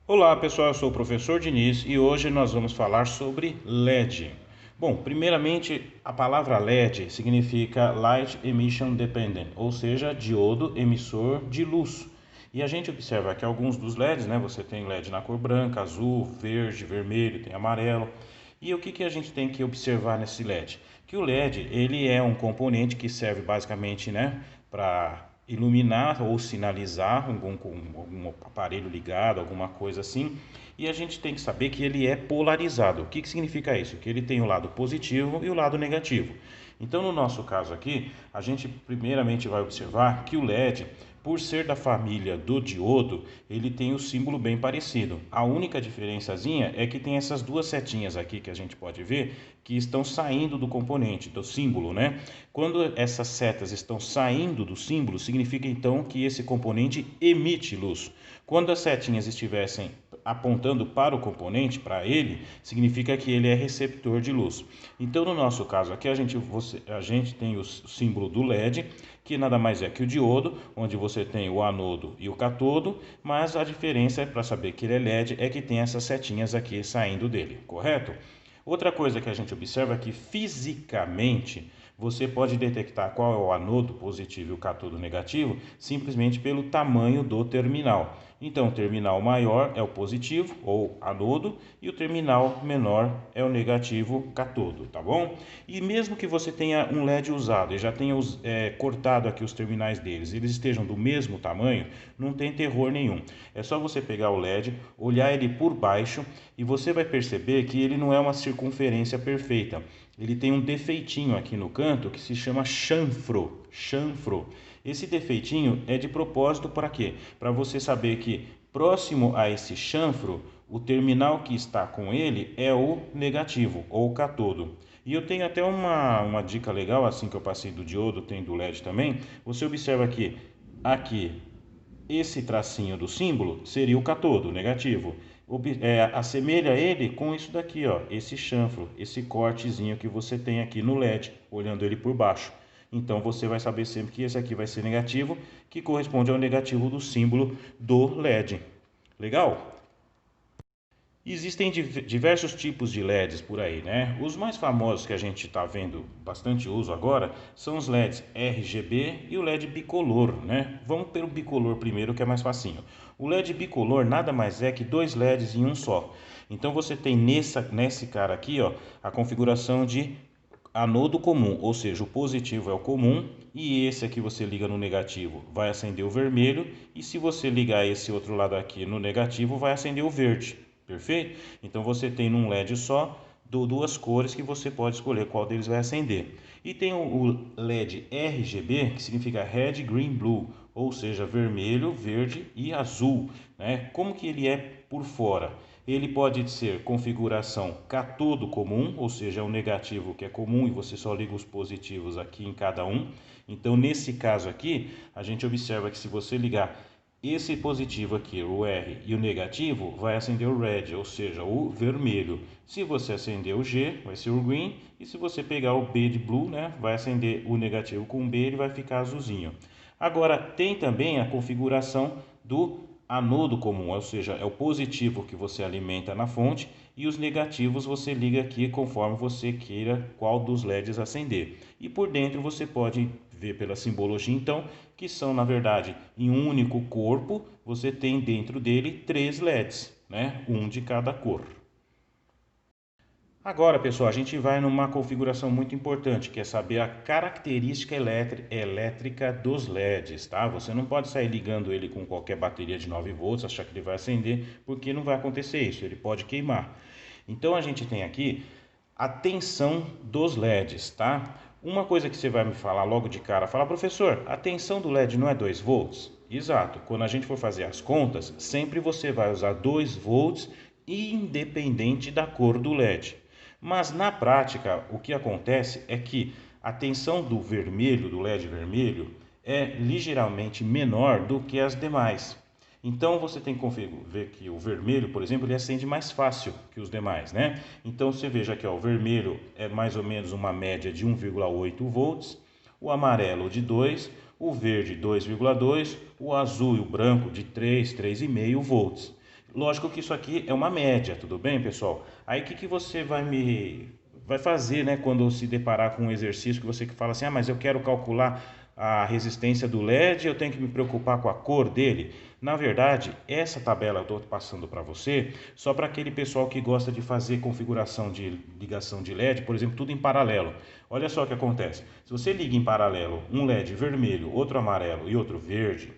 Olá pessoal, eu sou o professor Diniz e hoje nós vamos falar sobre LED. Bom, primeiramente a palavra LED significa Light Emission Dependent, ou seja, diodo emissor de luz. E a gente observa que alguns dos LEDs, né, você tem LED na cor branca, azul, verde, vermelho, tem amarelo. E o que a gente tem que observar nesse LED? Que o LED ele é um componente que serve basicamente, né, para iluminar ou sinalizar algum aparelho ligado, alguma coisa assim. E a gente tem que saber que ele é polarizado. O que significa isso? Que ele tem o lado positivo e o lado negativo. Então, no nosso caso aqui, a gente primeiramente vai observar que o LED, por ser da família do diodo, ele tem o símbolo bem parecido. A única diferençazinha é que tem essas duas setinhas aqui que a gente pode ver que estão saindo do componente, do símbolo, né? Quando essas setas estão saindo do símbolo, significa então que esse componente emite luz. Quando as setinhas estivessem apontando para o componente, para ele, significa que ele é receptor de luz. Então, no nosso caso aqui, a gente tem o símbolo do LED, que nada mais é que o diodo, onde você tem o anodo e o catodo, mas a diferença para saber que ele é LED é que tem essas setinhas aqui saindo dele, correto? Outra coisa que a gente observa é que fisicamente você pode detectar qual é o anodo positivo e o catodo negativo simplesmente pelo tamanho do terminal. Então, o terminal maior é o positivo ou anodo e o terminal menor é o negativo catodo, tá bom? E mesmo que você tenha um LED usado e já tenha cortado aqui os terminais deles, eles estejam do mesmo tamanho, não tem terror nenhum. É só você pegar o LED, olhar ele por baixo e você vai perceber que ele não é uma circunferência perfeita. Ele tem um defeitinho aqui no canto que se chama chanfro. Chanfro. Esse defeitinho é de propósito para quê? Para você saber que próximo a esse chanfro, o terminal que está com ele é o negativo ou o catodo. E eu tenho até uma dica legal, assim que eu passei do diodo, tem do LED também. Você observa que aqui esse tracinho do símbolo seria o catodo, negativo. Assemelha ele com isso daqui, ó, esse chanfro, esse cortezinho que você tem aqui no LED, olhando ele por baixo. Então você vai saber sempre que esse aqui vai ser negativo, que corresponde ao negativo do símbolo do LED. Legal? Existem diversos tipos de LEDs por aí, né? Os mais famosos que a gente está vendo bastante uso agora são os LEDs RGB e o LED bicolor, né? Vamos pelo bicolor primeiro, que é mais facinho. O LED bicolor nada mais é que dois LEDs em um só. Então você tem nesse cara aqui, ó, a configuração de anodo comum, ou seja, o positivo é o comum e esse aqui você liga no negativo, vai acender o vermelho, e se você ligar esse outro lado aqui no negativo, vai acender o verde. Perfeito? Então você tem num LED só duas cores que você pode escolher qual deles vai acender. E tem o LED RGB, que significa Red, Green, Blue, ou seja, vermelho, verde e azul, né? Como que ele é por fora? Ele pode ser configuração catodo comum, ou seja, é o negativo que é comum e você só liga os positivos aqui em cada um. Então, nesse caso aqui, a gente observa que se você ligar esse positivo aqui, o R, e o negativo, vai acender o red, ou seja, o vermelho. Se você acender o G, vai ser o green, e se você pegar o B de blue, né, vai acender o negativo com B, ele vai ficar azulzinho. Agora, tem também a configuração do anodo comum, ou seja, é o positivo que você alimenta na fonte e os negativos você liga aqui conforme você queira qual dos LEDs acender. E por dentro você pode ver pela simbologia então que são na verdade em um único corpo, você tem dentro dele três LEDs, né? Um de cada cor. Agora, pessoal, a gente vai numa configuração muito importante, que é saber a característica elétrica dos LEDs, tá? Você não pode sair ligando ele com qualquer bateria de 9 volts, achar que ele vai acender, porque não vai acontecer isso, ele pode queimar. Então a gente tem aqui a tensão dos LEDs, tá? Uma coisa que você vai me falar logo de cara, fala, professor, a tensão do LED não é 2 volts? Exato, quando a gente for fazer as contas, sempre você vai usar 2 volts independente da cor do LED. Mas na prática, o que acontece é que a tensão do vermelho, do LED vermelho, é ligeiramente menor do que as demais. Então você tem que ver que o vermelho, por exemplo, ele acende mais fácil que os demais, né? Então você veja que ó, o vermelho é mais ou menos uma média de 1,8 volts, o amarelo de 2, o verde 2,2, o azul e o branco de 3, 3,5 volts. Lógico que isso aqui é uma média, tudo bem, pessoal? Aí o que você vai fazer, né, quando se deparar com um exercício que você fala assim, mas eu quero calcular a resistência do LED, eu tenho que me preocupar com a cor dele. Na verdade, essa tabela eu estou passando para você só para aquele pessoal que gosta de fazer configuração de ligação de LED, por exemplo, tudo em paralelo. Olha só o que acontece. Se você liga em paralelo um LED vermelho, outro amarelo e outro verde,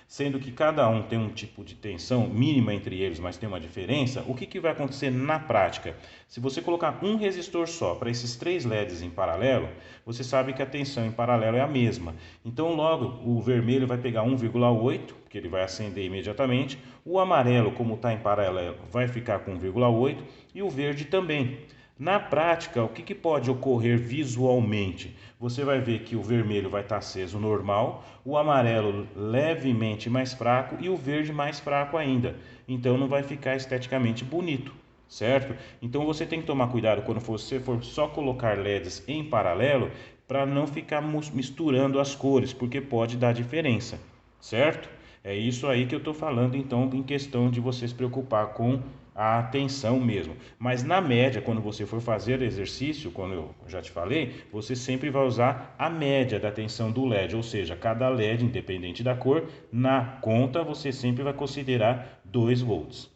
sendo que cada um tem um tipo de tensão mínima entre eles, mas tem uma diferença, o que vai acontecer na prática? Se você colocar um resistor só para esses 3 LEDs em paralelo, você sabe que a tensão em paralelo é a mesma. Então, logo, o vermelho vai pegar 1,8, porque ele vai acender imediatamente, o amarelo, como está em paralelo, vai ficar com 1,8 e o verde também. Na prática, o que pode ocorrer visualmente? Você vai ver que o vermelho vai estar aceso normal, o amarelo levemente mais fraco e o verde mais fraco ainda. Então não vai ficar esteticamente bonito, certo? Então você tem que tomar cuidado quando você for só colocar LEDs em paralelo para não ficar misturando as cores, porque pode dar diferença, certo? É isso aí que eu estou falando, então, em questão de você se preocupar com a atenção mesmo. Mas na média, quando você for fazer exercício, como eu já te falei, você sempre vai usar a média da tensão do LED, ou seja, cada LED, independente da cor, na conta você sempre vai considerar 2 volts.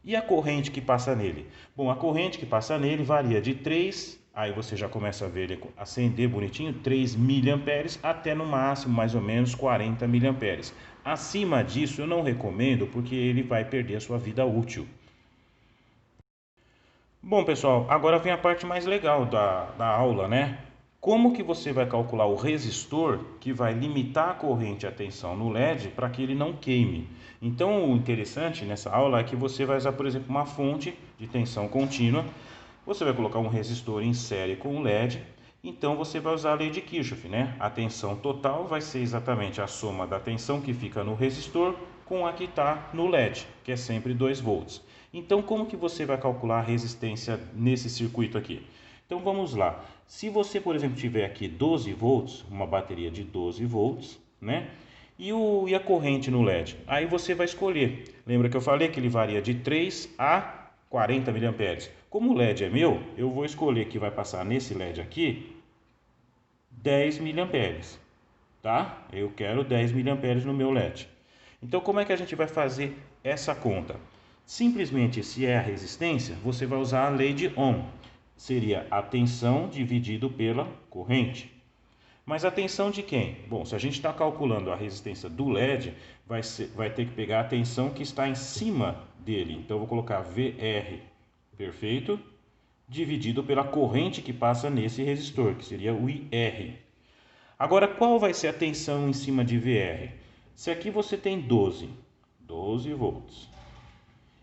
E a corrente que passa nele? Bom, a corrente que passa nele varia de 3, aí você já começa a ver ele acender bonitinho, 3 miliamperes até no máximo mais ou menos 40 miliamperes. Acima disso eu não recomendo porque ele vai perder a sua vida útil. Bom, pessoal, agora vem a parte mais legal da aula, né? Como que você vai calcular o resistor que vai limitar a corrente e a tensão no LED para que ele não queime? Então, o interessante nessa aula é que você vai usar, por exemplo, uma fonte de tensão contínua. Você vai colocar um resistor em série com o LED. Então, você vai usar a lei de Kirchhoff, né? A tensão total vai ser exatamente a soma da tensão que fica no resistor com a que está no LED, que é sempre 2 volts. Então, como que você vai calcular a resistência nesse circuito aqui? Então, vamos lá. Se você, por exemplo, tiver aqui 12 volts, uma bateria de 12 volts, né? E a corrente no LED? Aí você vai escolher. Lembra que eu falei que ele varia de 3 a 40 miliamperes. Como o LED é meu, eu vou escolher que vai passar nesse LED aqui 10 miliamperes, tá? Eu quero 10 miliamperes no meu LED. Então, como é que a gente vai fazer essa conta? Simplesmente, se é a resistência, você vai usar a lei de Ohm. Seria a tensão dividido pela corrente. Mas a tensão de quem? Bom, se a gente está calculando a resistência do LED, vai ter que pegar a tensão que está em cima dele. Então, eu vou colocar VR, perfeito, dividido pela corrente que passa nesse resistor, que seria o IR. Agora, qual vai ser a tensão em cima de VR? Se aqui você tem 12 volts,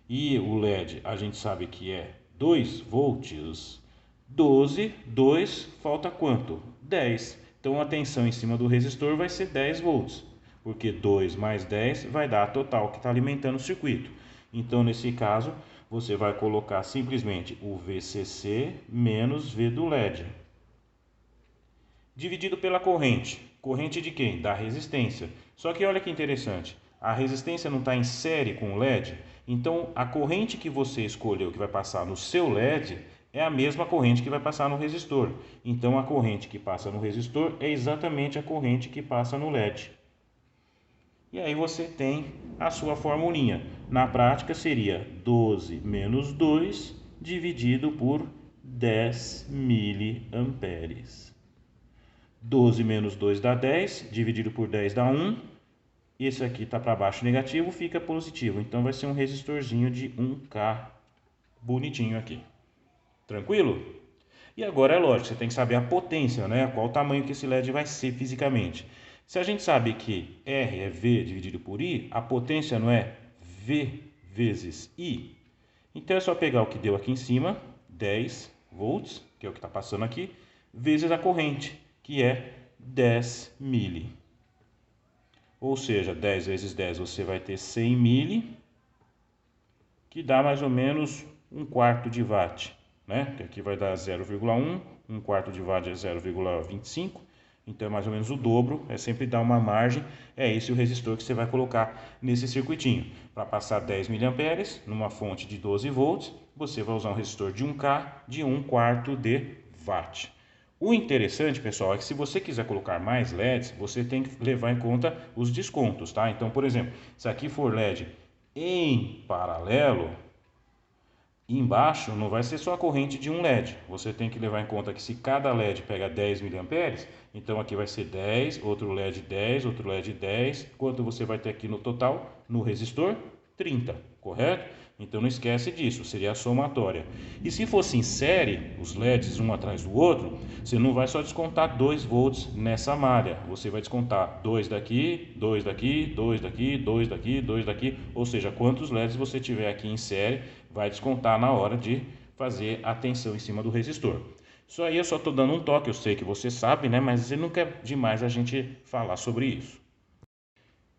e o LED a gente sabe que é 2 volts, 12, 2, falta quanto? 10. Então a tensão em cima do resistor vai ser 10 volts, porque 2 mais 10 vai dar a total que está alimentando o circuito. Então nesse caso você vai colocar simplesmente o VCC menos V do LED, dividido pela corrente. Corrente de quem? Da resistência. Só que olha que interessante, a resistência não está em série com o LED, então a corrente que você escolheu que vai passar no seu LED é a mesma corrente que vai passar no resistor. Então a corrente que passa no resistor é exatamente a corrente que passa no LED. E aí você tem a sua formulinha. Na prática seria 12 menos 2 dividido por 10 miliamperes. 12 menos 2 dá 10, dividido por 10 dá 1. Esse aqui está para baixo negativo, fica positivo. Então vai ser um resistorzinho de 1K bonitinho aqui. Tranquilo? E agora é lógico, você tem que saber a potência, né? Qual o tamanho que esse LED vai ser fisicamente. Se a gente sabe que R é V dividido por I, a potência não é V vezes I. Então é só pegar o que deu aqui em cima, 10 volts, que é o que está passando aqui, vezes a corrente, que é 10 mili. Ou seja, 10 vezes 10 você vai ter 100 mili, que dá mais ou menos 1/4 de watt, né? Que aqui vai dar 0,1, 1/4 de watt é 0,25, Então é mais ou menos o dobro, é sempre dar uma margem, é esse o resistor que você vai colocar nesse circuitinho. Para passar 10 mA numa fonte de 12 volts, você vai usar um resistor de 1K de 1/4 de watt. O interessante, pessoal, é que se você quiser colocar mais LEDs, você tem que levar em conta os descontos, tá? Então, por exemplo, se aqui for LED em paralelo, embaixo não vai ser só a corrente de um LED. Você tem que levar em conta que se cada LED pega 10 mA, então aqui vai ser 10, outro LED 10, outro LED 10. Quanto você vai ter aqui no total, no resistor? 30, correto? Então não esquece disso, seria a somatória. E se fosse em série, os LEDs um atrás do outro, você não vai só descontar 2 volts nessa malha. Você vai descontar 2 daqui, 2 daqui, 2 daqui, 2 daqui, 2 daqui. Ou seja, quantos LEDs você tiver aqui em série, vai descontar na hora de fazer a tensão em cima do resistor. Isso aí eu só estou dando um toque, eu sei que você sabe, né? Mas nunca é demais a gente falar sobre isso.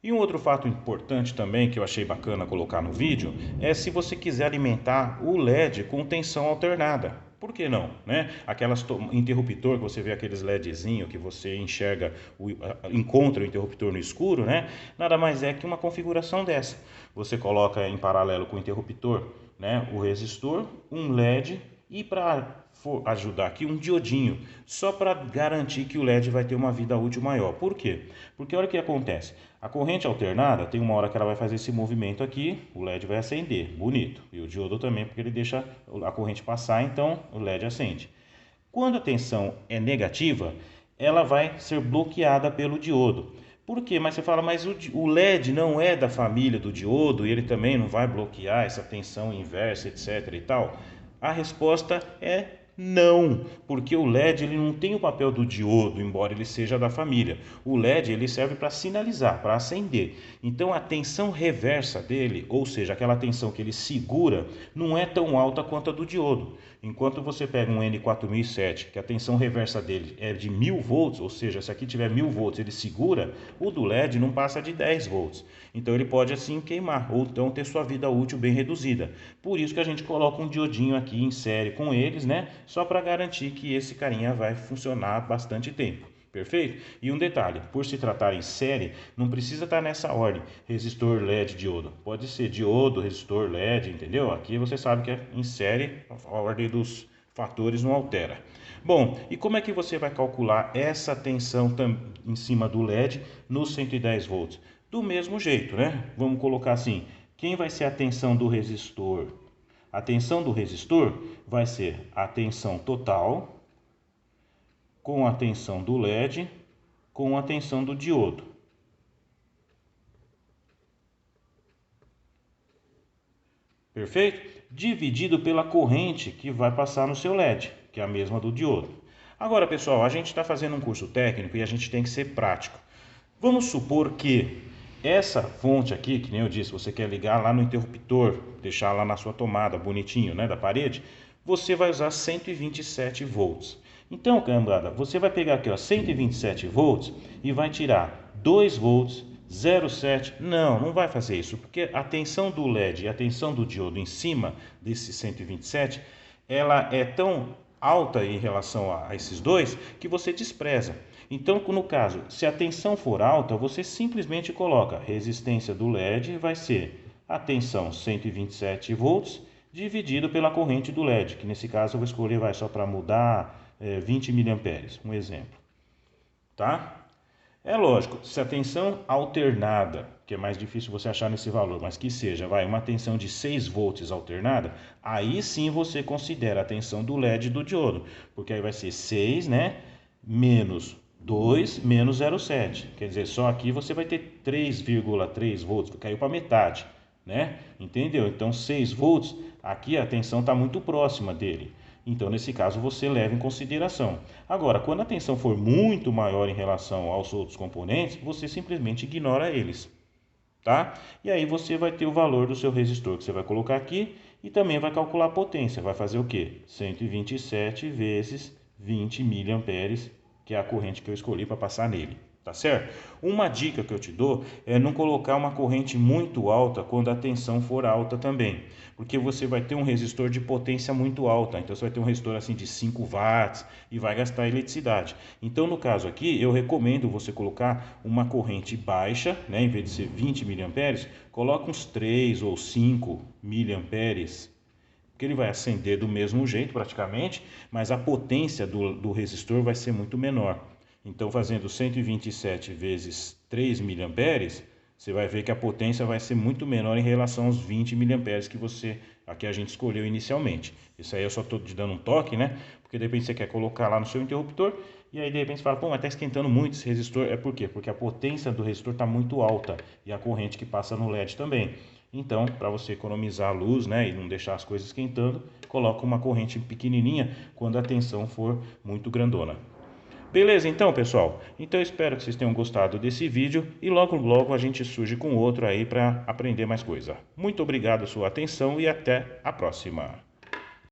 E um outro fato importante também que eu achei bacana colocar no vídeo é se você quiser alimentar o LED com tensão alternada. Por que não, né? Aquelas interruptor que você vê aqueles LEDzinho que você enxerga, encontra o interruptor no escuro, né? Nada mais é que uma configuração dessa. Você coloca em paralelo com o interruptor, né, o resistor, um LED e para ajudar aqui um diodinho, só para garantir que o LED vai ter uma vida útil maior. Por quê? Porque olha o que acontece. A corrente alternada tem uma hora que ela vai fazer esse movimento aqui, o LED vai acender, bonito. E o diodo também, porque ele deixa a corrente passar, então o LED acende. Quando a tensão é negativa, ela vai ser bloqueada pelo diodo. Por quê? Mas você fala, mas o LED não é da família do diodo e ele também não vai bloquear essa tensão inversa, etc e tal? A resposta é não, porque o LED ele não tem o papel do diodo, embora ele seja da família. O LED ele serve para sinalizar, para acender. Então a tensão reversa dele, ou seja, aquela tensão que ele segura, não é tão alta quanto a do diodo. Enquanto você pega um N4007, que a tensão reversa dele é de 1000 volts, ou seja, se aqui tiver 1000 volts ele segura, o do LED não passa de 10 volts. Então ele pode assim queimar, ou então ter sua vida útil bem reduzida. Por isso que a gente coloca um diodinho aqui em série com eles, né? Só para garantir que esse carinha vai funcionar bastante tempo. Perfeito? E um detalhe, por se tratar em série, não precisa estar nessa ordem, resistor, LED, diodo. Pode ser diodo, resistor, LED, entendeu? Aqui você sabe que é em série, a ordem dos fatores não altera. Bom, e como é que você vai calcular essa tensão em cima do LED nos 110 volts? Do mesmo jeito, né? Vamos colocar assim, quem vai ser a tensão do resistor? A tensão do resistor vai ser a tensão total com a tensão do LED com a tensão do diodo. Perfeito? Dividido pela corrente que vai passar no seu LED, que é a mesma do diodo. Agora, pessoal, a gente está fazendo um curso técnico e a gente tem que ser prático. Vamos supor que essa fonte aqui, que nem eu disse, você quer ligar lá no interruptor, deixar lá na sua tomada, bonitinho, né, da parede, você vai usar 127 volts. Então, camarada, você vai pegar aqui, ó, 127 volts e vai tirar 2 volts, 0,7. Não vai fazer isso, porque a tensão do LED e a tensão do diodo em cima desse 127, ela é tão alta em relação a esses dois que você despreza. Então, no caso, se a tensão for alta, você simplesmente coloca resistência do LED vai ser a tensão 127 volts dividido pela corrente do LED, que nesse caso eu vou escolher só para mudar 20 miliamperes, um exemplo, tá? É lógico, se a tensão alternada, que é mais difícil você achar nesse valor, mas que seja, uma tensão de 6 volts alternada, aí sim você considera a tensão do LED e do diodo, porque aí vai ser 6, né, menos 2 menos 0,7, quer dizer, só aqui você vai ter 3,3 volts, caiu para metade, né? Entendeu? Então 6 volts, aqui a tensão está muito próxima dele. Então, nesse caso, você leva em consideração. Agora, quando a tensão for muito maior em relação aos outros componentes, você simplesmente ignora eles, tá? E aí você vai ter o valor do seu resistor que você vai colocar aqui e também vai calcular a potência. Vai fazer o quê? 127 vezes 20 miliamperes, que é a corrente que eu escolhi para passar nele. Tá certo? Uma dica que eu te dou é não colocar uma corrente muito alta quando a tensão for alta também, porque você vai ter um resistor de potência muito alta, então você vai ter um resistor assim de 5 watts e vai gastar eletricidade. Então no caso aqui, eu recomendo você colocar uma corrente baixa, né, em vez de ser 20 miliamperes, coloca uns 3 ou 5 miliamperes, porque ele vai acender do mesmo jeito praticamente, mas a potência do resistor vai ser muito menor. Então, fazendo 127 vezes 3 miliamperes, você vai ver que a potência vai ser muito menor em relação aos 20 miliamperes que aqui a gente escolheu inicialmente. Isso aí eu só estou te dando um toque, né? Porque de repente você quer colocar lá no seu interruptor e aí de repente você fala, pô, mas está esquentando muito esse resistor. É por quê? Porque a potência do resistor está muito alta e a corrente que passa no LED também. Então, para você economizar a luz, né, e não deixar as coisas esquentando, coloca uma corrente pequenininha quando a tensão for muito grandona. Beleza, então, pessoal? Então, espero que vocês tenham gostado desse vídeo e logo logo a gente surge com outro aí para aprender mais coisa. Muito obrigado pela sua atenção e até a próxima.